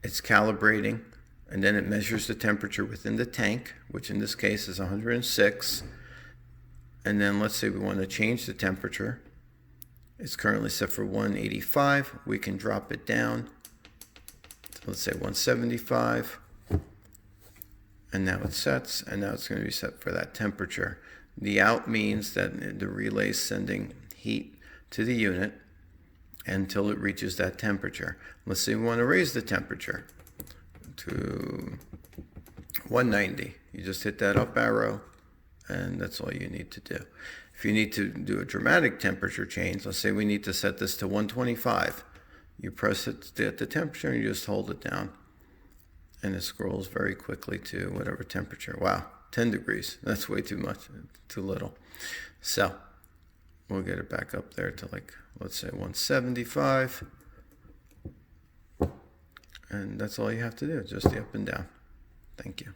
it's calibrating, and then it measures the temperature within the tank, which in this case is 106. And then let's say we want to change the temperature. It's currently set for 185. We can drop it down. Let's say 175. And now it sets, and now it's going to be set for that temperature. The out means that the relay is sending heat to the unit until it reaches that temperature. Let's say we want to raise the temperature to 190. You just hit that up arrow, and that's all you need to do. If you need to do a dramatic temperature change, let's say we need to set this to 125. You press it at the temperature and you just hold it down. And it scrolls very quickly to whatever temperature. Wow, 10 degrees. That's way too much, too little. So we'll get it back up there to, like, let's say 175. And that's all you have to do, just the up and down. Thank you.